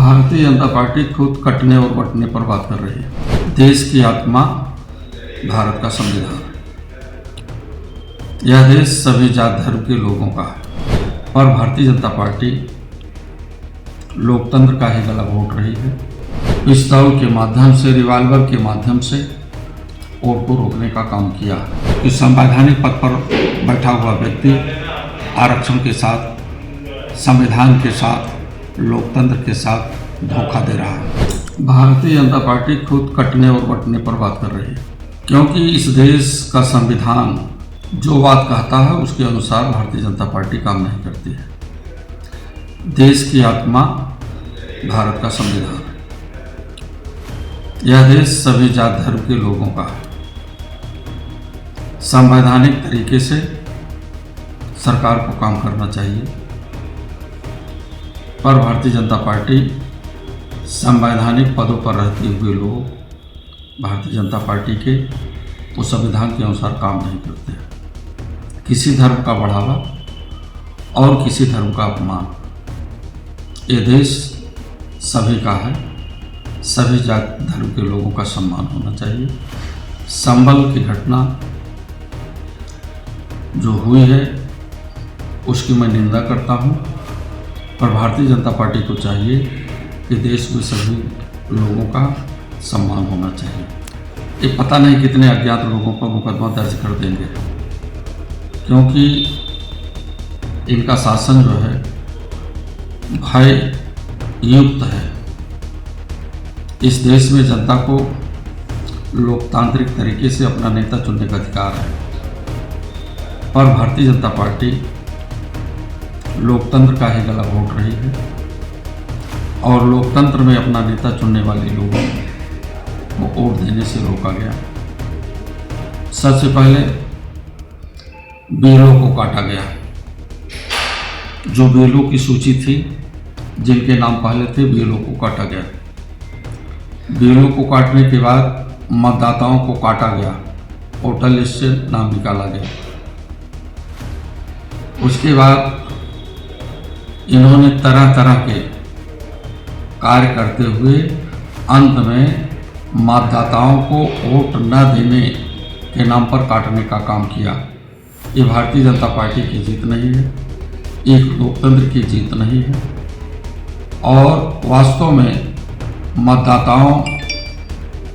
Bharatiya Janata party खुद कटने और बंटने पर बात कर रही है। देश की आत्मा भारत का संविधान, यह देश सभी जात धर्म के लोगों का है और भारतीय जनता पार्टी लोकतंत्र का ही गला घोंट रही है। पिस्तौल के माध्यम से, रिवाल्वर के माध्यम से वोट को रोकने का काम किया कि संवैधानिक पद पर बैठा हुआ व्यक्ति आरक्षण के साथ, संविधान के साथ, लोकतंत्र के साथ धोखा दे रहा है। भारतीय जनता पार्टी खुद कटने और बंटने पर बात कर रही है, क्योंकि इस देश का संविधान जो बात कहता है उसके अनुसार भारतीय जनता पार्टी काम नहीं करती है। देश की आत्मा भारत का संविधान, यह देश सभी जात धर्म के लोगों का है। संवैधानिक तरीके से सरकार को काम करना चाहिए, पर भारतीय जनता पार्टी संवैधानिक पदों पर रहते हुए लोग भारतीय जनता पार्टी के उस संविधान के अनुसार काम नहीं करते हैं। किसी धर्म का बढ़ावा और किसी धर्म का अपमान, ये देश सभी का है। सभी जात धर्म के लोगों का सम्मान होना चाहिए। संभल की घटना जो हुई है उसकी मैं निंदा करता हूँ, पर भारतीय जनता पार्टी को चाहिए कि देश में सभी लोगों का सम्मान होना चाहिए। ये पता नहीं कितने अज्ञात लोगों पर मुकदमा दर्ज कर देंगे, क्योंकि इनका शासन जो है भय युक्त है। इस देश में जनता को लोकतांत्रिक तरीके से अपना नेता चुनने का अधिकार है, पर भारतीय जनता पार्टी लोकतंत्र का ही गला घोंट रही है और लोकतंत्र में अपना नेता चुनने वाले लोगों को वोट देने से रोका गया। सबसे पहले बीएलओ को काटा गया। जो बीएलओ की सूची थी, जिनके नाम पहले थे, बीएलओ को काटा गया। बीएलओ को काटने के बाद मतदाताओं को काटा गया, वोटर लिस्ट से नाम निकाला गया। उसके बाद इन्होंने तरह तरह के कार्य करते हुए अंत में मतदाताओं को वोट न देने के नाम पर काटने का काम किया। ये भारतीय जनता पार्टी की जीत नहीं है, एक लोकतंत्र की जीत नहीं है और वास्तव में मतदाताओं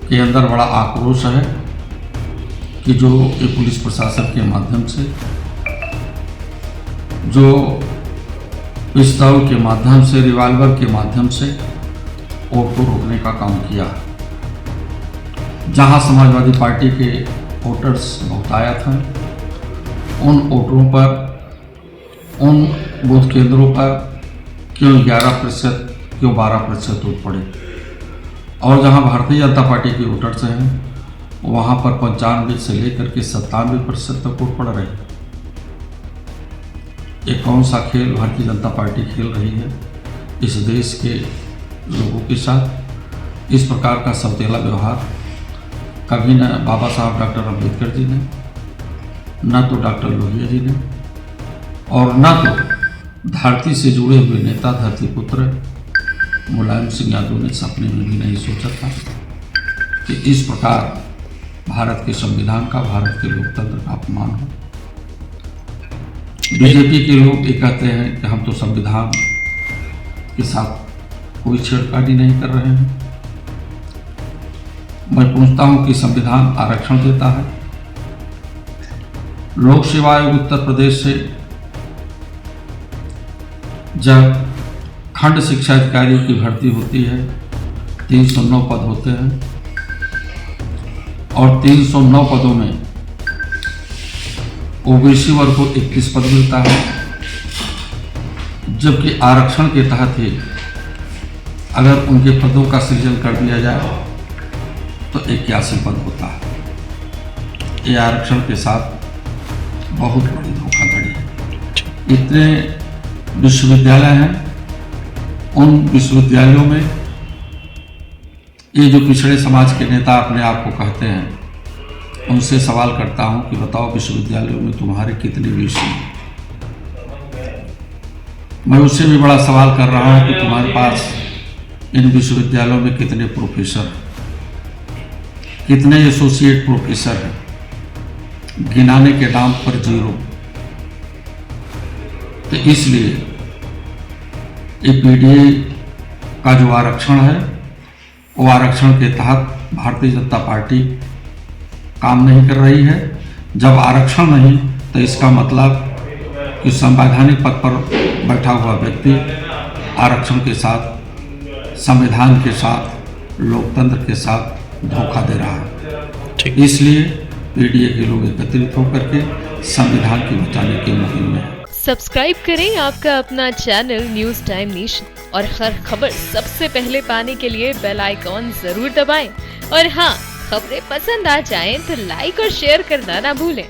के अंदर बड़ा आक्रोश है कि जो ये पुलिस प्रशासन के माध्यम से, जो पिस्तौल के माध्यम से, रिवाल्वर के माध्यम से वोट को रोकने का काम किया। जहां समाजवादी पार्टी के वोटर्स बहुतायत हैं, उन वोटरों पर, उन बूथ केंद्रों पर क्यों 11%, क्यों 12% वोट पड़े, और जहां भारतीय जनता पार्टी के वोटर्स हैं वहां पर 95 से लेकर के 97% तक वोट पड़ रहे हैं। ये कौन सा खेल भारतीय जनता पार्टी खेल रही है इस देश के लोगों के साथ? इस प्रकार का सौतेला व्यवहार कभी न बाबा साहब डॉक्टर अम्बेडकर जी ने, न तो डॉक्टर लोहिया जी ने, और न तो धरती से जुड़े हुए नेता धरती पुत्र मुलायम सिंह यादव ने सपने में भी नहीं सोचा था कि इस प्रकार भारत के संविधान का, भारत के लोकतंत्र का अपमान हो। बीजेपी के लोग ये कहते हैं कि हम तो संविधान के साथ कोई छेड़खानी नहीं कर रहे हैं। मैं पूछता हूं कि संविधान आरक्षण देता है। लोक सेवा आयोग उत्तर प्रदेश से जब खंड शिक्षा अधिकारियों की भर्ती होती है, 309 पद होते हैं और 309 पदों में ओबीसी वर्ग को 21 पद मिलता है, जबकि आरक्षण के तहत ही अगर उनके पदों का सृजन कर दिया जाए तो 81 पद होता है। ये आरक्षण के साथ बहुत बड़ी धोखाधड़ी है। इतने विश्वविद्यालय हैं, उन विश्वविद्यालयों में ये जो पिछड़े समाज के नेता अपने आप को कहते हैं, उनसे सवाल करता हूं कि बताओ विश्वविद्यालयों में तुम्हारे कितने विषय हैं? मैं उससे भी बड़ा सवाल कर रहा हूं कि तुम्हारे पास इन विश्वविद्यालयों में कितने प्रोफेसर हैं, कितने एसोसिएट प्रोफेसर हैं, गिनाने के नाम पर जीरो। तो इसलिए ये पीडीए का जो आरक्षण है वो आरक्षण के तहत भारतीय जनता पार्टी काम नहीं कर रही है। जब आरक्षण नहीं तो इसका मतलब कि संवैधानिक पद पर बैठा हुआ व्यक्ति आरक्षण के साथ, संविधान के साथ, लोकतंत्र के साथ धोखा दे रहा है। इसलिए पीडीए के लोग एकत्रित होकर के संविधान की बचाने की मुहिम में है। सब्सक्राइब करें आपका अपना चैनल न्यूज़ टाइम नेशन और हर खबर सबसे पहले पाने के लिए बेल आइकॉन जरूर दबाएं। और हाँ, खबरें पसंद आ जाएं तो लाइक और शेयर करना ना भूलें।